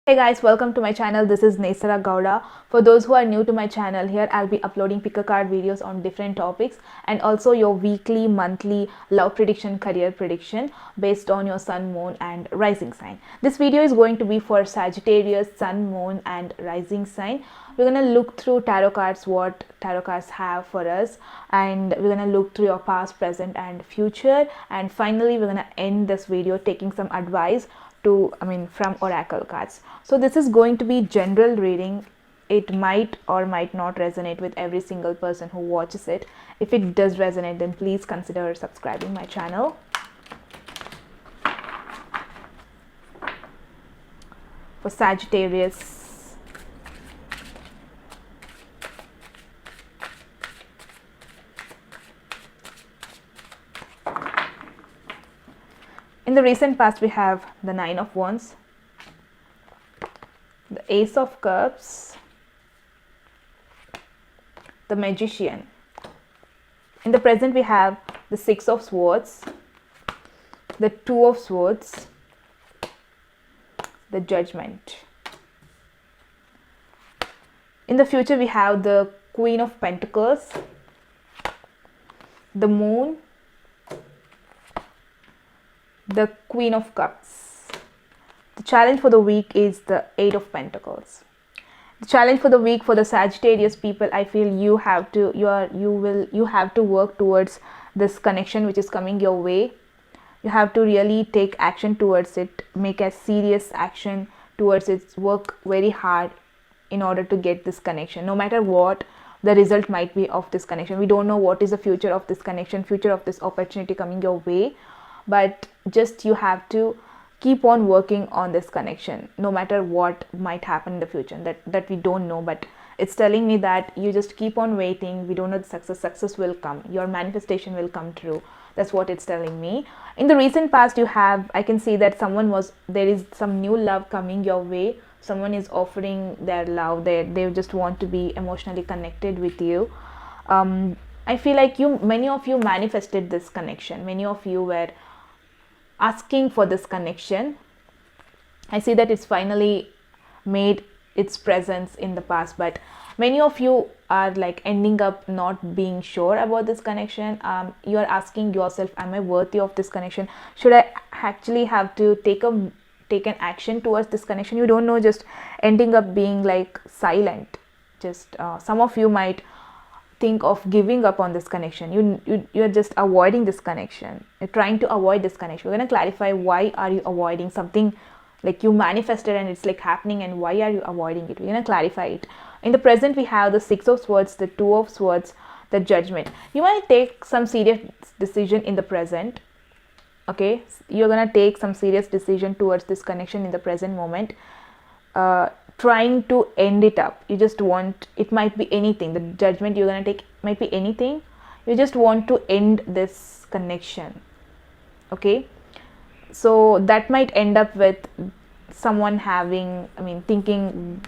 Hey guys, welcome to my channel. This is Nesara Gowda. For those who are new to my channel, here I'll be uploading pick a card videos on different topics and also your weekly, monthly love prediction, career prediction based on your sun, moon and rising sign. This video is going to be for Sagittarius, sun, moon and rising sign. We're going to look through tarot cards, what tarot cards have for us, and we're going to look through your past, present and future, and finally we're going to end this video taking some advice from oracle cards. So this is going to be general reading. It might or might not resonate with every single person who watches it. If it does resonate, then please consider subscribing my channel. For Sagittarius, in the recent past, we have the Nine of Wands, the Ace of Cups, the Magician. In the present, we have the Six of Swords, the Two of Swords, the Judgment. In the future, we have the Queen of Pentacles, the Moon, the Queen of Cups. The challenge for the week is the Eight of Pentacles. The challenge for the week for the Sagittarius people, I feel you have to work towards this connection which is coming your way. You have to really take action towards it, make a serious action towards it, work very hard in order to get this connection. No matter what the result might be of this connection, we don't know what is the future of this connection, future of this opportunity coming your way. But just you have to keep on working on this connection, no matter what might happen in the future that we don't know. But it's telling me that you just keep on waiting. We don't know the success will come, your manifestation will come true. That's what it's telling me. In the recent past, I can see that there is some new love coming your way. Someone is offering their love. They just want to be emotionally connected with you. I feel like many of you manifested this connection. Many of you were asking for this connection. I see that it's finally made its presence in the past, but many of you are like ending up not being sure about this connection. You are asking yourself, am I worthy of this connection? Should I actually have to take an action towards this connection? You don't know, just ending up being like silent. Just some of you might think of giving up on this connection. You're just avoiding this connection. You're trying to avoid this connection. We're going to clarify why are you avoiding something like you manifested and it's like happening, and why are you avoiding it? We're going to clarify it. In the present, we have the Six of Swords, the Two of Swords, the Judgment. You might take some serious decision in the present. Okay, you're going to take some serious decision towards this connection in the present moment. Trying to end it up. You just want, it might be anything. The judgment you're going to take might be anything. You just want to end this connection. Okay, so that might end up with someone thinking,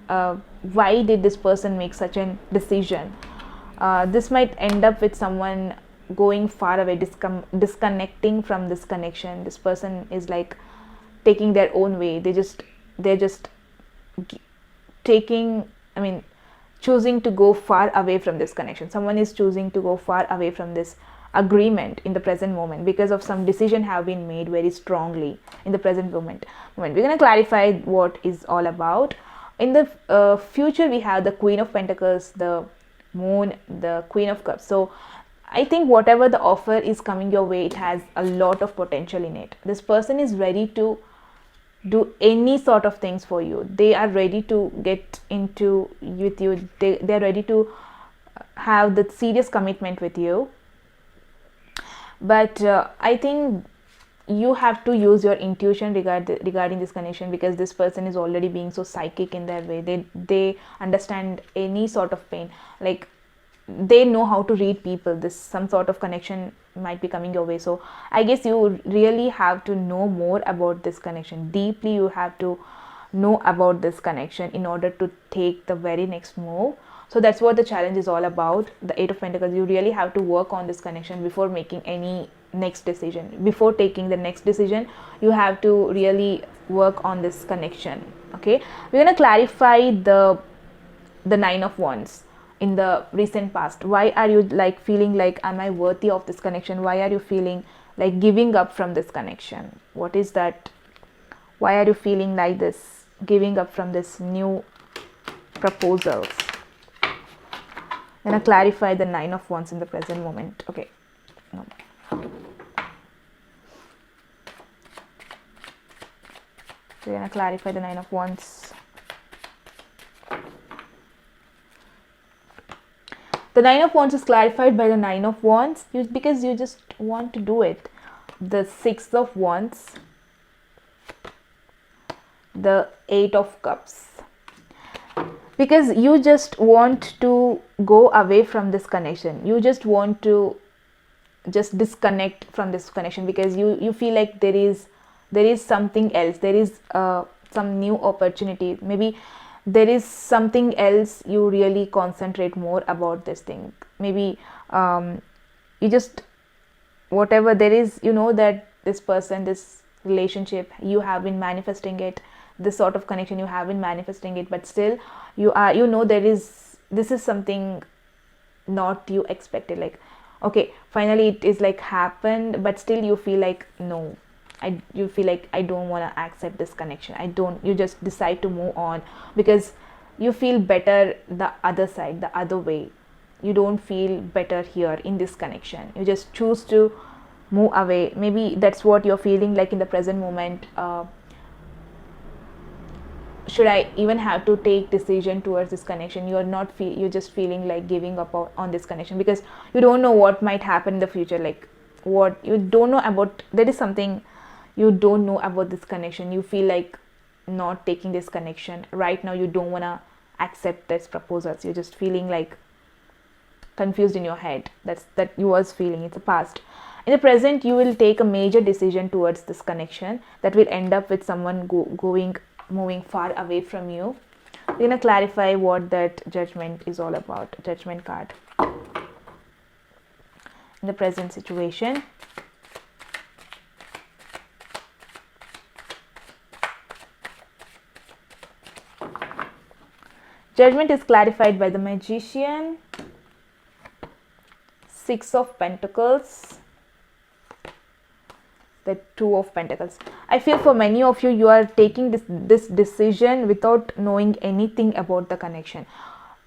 why did this person make such a decision? This might end up with someone going far away, disconnecting from this connection. This person is like taking their own way. They're just choosing to go far away from this connection. Someone is choosing to go far away from this agreement in the present moment because of some decision have been made very strongly in the present moment. We're going to clarify what is all about. In the future, we have the Queen of Pentacles, the Moon, the Queen of Cups. So I think whatever the offer is coming your way, it has a lot of potential in it. This person is ready to do any sort of things for you. They are ready to get into with you. They're ready to have the serious commitment with you. But I think you have to use your intuition regarding this connection, because this person is already being so psychic in their way. They understand any sort of pain. Like, they know how to read people. Some sort of connection might be coming your way. So I guess you really have to know more about this connection. Deeply you have to know about this connection in order to take the very next move. So that's what the challenge is all about. The Eight of Pentacles, you really have to work on this connection before making any next decision. Before taking the next decision, you have to really work on this connection. Okay, we're going to clarify the Nine of Wands in the recent past. Why are you like feeling like, am I worthy of this connection? Why are you feeling like giving up from this connection? What is that? Why are you feeling like this, giving up from this new proposals? I'm gonna clarify the Nine of Wands in the present moment. Okay. No. We're gonna clarify the Nine of Wands. The Nine of Wands is clarified by the Nine of Wands because you just want to do it. The Six of Wands, the Eight of Cups, because you just want to go away from this connection. You just want to just disconnect from this connection because you feel like there is something else. There is some new opportunity. Maybe there is something else you really concentrate more about this thing. Maybe you just, whatever there is, you know that this person, this relationship, you have been manifesting it, this sort of connection, you have been manifesting it, but still you are, you know, this is something not you expected. Like, okay, finally it is like happened, but still you feel like, no, you feel like I don't want to accept this connection. You just decide to move on because you feel better the other side, the other way. You don't feel better here in this connection. You just choose to move away. Maybe that's what you're feeling like in the present moment. Should I even have to take decision towards this connection? You're just feeling like giving up on this connection because you don't know what might happen in the future. Like, what you don't know about, there is something you don't know about this connection. You feel like not taking this connection right now. You don't want to accept this proposals. You're just feeling like confused in your head. That you was feeling. It's a past. In the present, you will take a major decision towards this connection that will end up with someone moving far away from you. We're going to clarify what that Judgment is all about. Judgment card. In the present situation. Judgment is clarified by the Magician, Six of Pentacles, the Two of Pentacles. I feel for many of you, you are taking this decision without knowing anything about the connection.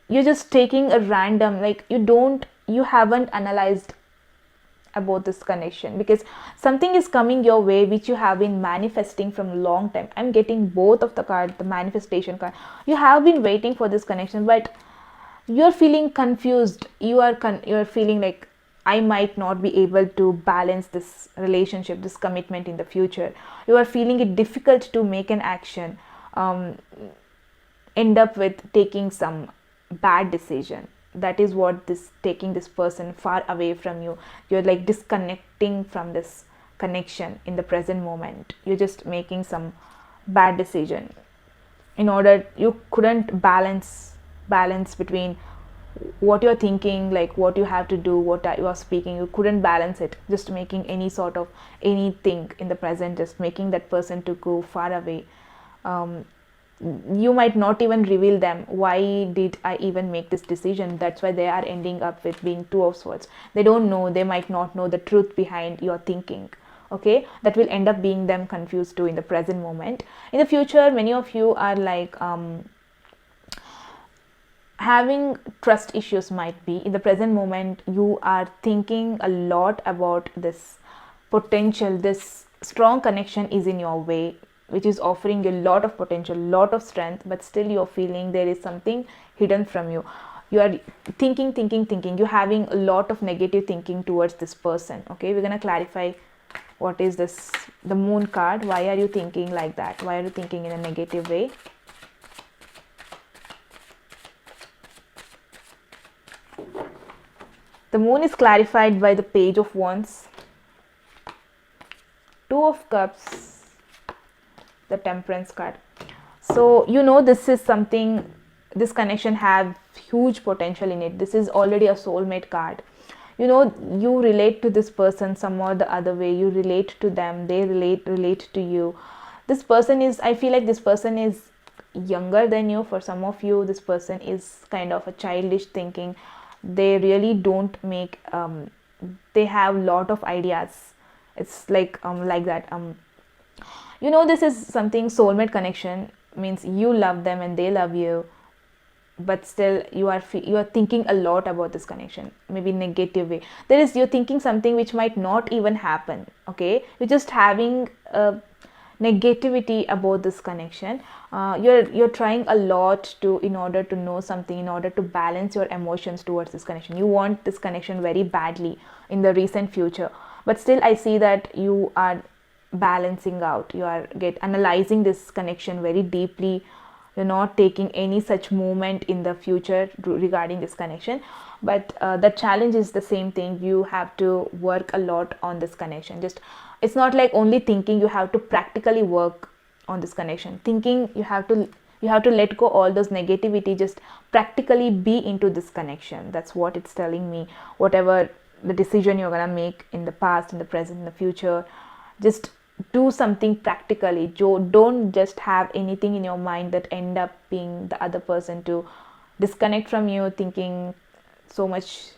You're just taking a random, like you haven't analyzed about this connection because something is coming your way which you have been manifesting from a long time. I'm getting both of the card, the manifestation card. You have been waiting for this connection, but you're feeling confused. You're feeling like, I might not be able to balance this relationship, this commitment in the future. You are feeling it difficult to make an action, end up with taking some bad decision. That is what this taking this person far away from you. You're like disconnecting from this connection in the present moment. You're just making some bad decision. In order, you couldn't balance between what you're thinking, like what you have to do, what you are speaking. You couldn't balance it. Just making any sort of anything in the present, just making that person to go far away. You might not even reveal them. Why did I even make this decision? That's why they are ending up with being Two of Swords. They don't know, they might not know the truth behind your thinking. Okay, that will end up being them confused too in the present moment. In the future, many of you are like having trust issues. Might be in the present moment you are thinking a lot about this potential. This strong connection is in your way, which is offering you a lot of potential, lot of strength, but still you're feeling there is something hidden from you. You are thinking. You're having a lot of negative thinking towards this person. Okay, we're going to clarify what is this, the Moon card. Why are you thinking like that? Why are you thinking in a negative way? The Moon is clarified by the Page of Wands, Two of Cups, the Temperance card. So you know this is something, this connection have huge potential in it. This is already a soulmate card. you relate to this person some or the other way. You relate to them, they relate to you. This person is, I feel like this person is younger than you. For some of you, this person is kind of a childish thinking. They really don't make they have lot of ideas. It's like that. This is something soulmate connection, means you love them and they love you, but still you are thinking a lot about this connection, maybe negative way. You're thinking something which might not even happen. Okay, you're just having negativity about this connection. You're trying a lot to, in order to know something, in order to balance your emotions towards this connection. You want this connection very badly in the recent future, but still I see that you are balancing out. You are analyzing this connection very deeply. You're not taking any such movement in the future regarding this connection, but the challenge is the same thing. You have to work a lot on this connection. Just, it's not like only thinking, you have to practically work on this connection. Thinking, you have to let go all those negativity, just practically be into this connection. That's what it's telling me. Whatever the decision you're gonna make in the past, in the present, in the future, just do something practically. Don't just have anything in your mind that end up being the other person to disconnect from you, thinking so much,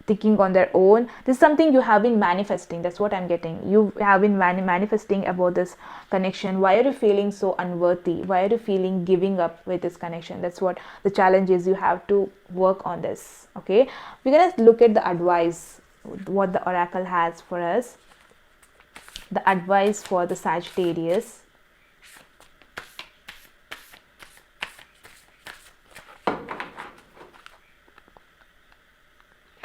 thinking on their own. This is something you have been manifesting. That's what I'm getting. You have been manifesting about this connection. Why are you feeling so unworthy? Why are you feeling giving up with this connection? That's what the challenge is. You have to work on this. Okay, we're gonna look at the advice, what the oracle has for us. The advice for the Sagittarius.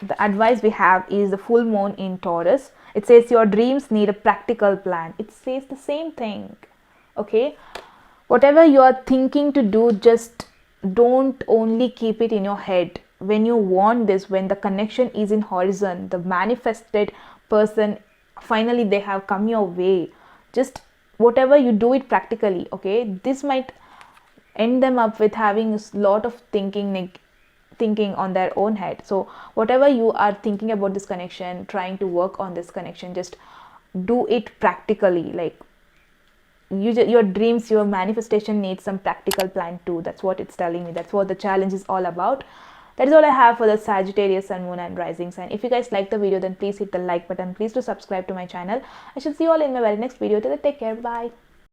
The advice we have is the full moon in Taurus. It says your dreams need a practical plan. It says the same thing. Okay, whatever you are thinking to do, just don't only keep it in your head. When you want this, when the connection is in horizon, the manifested person, finally they have come your way, just whatever you do it practically. Okay, this might end them up with having a lot of thinking on their own head. So whatever you are thinking about this connection, trying to work on this connection, just do it practically. Like your dreams, your manifestation needs some practical plan too. That's what it's telling me. That's what the challenge is all about. That is all I have for the Sagittarius Sun, Moon and Rising sign. If you guys like the video, then please hit the like button. Please do subscribe to my channel. I shall see you all in my very next video. Till then, take care. Bye.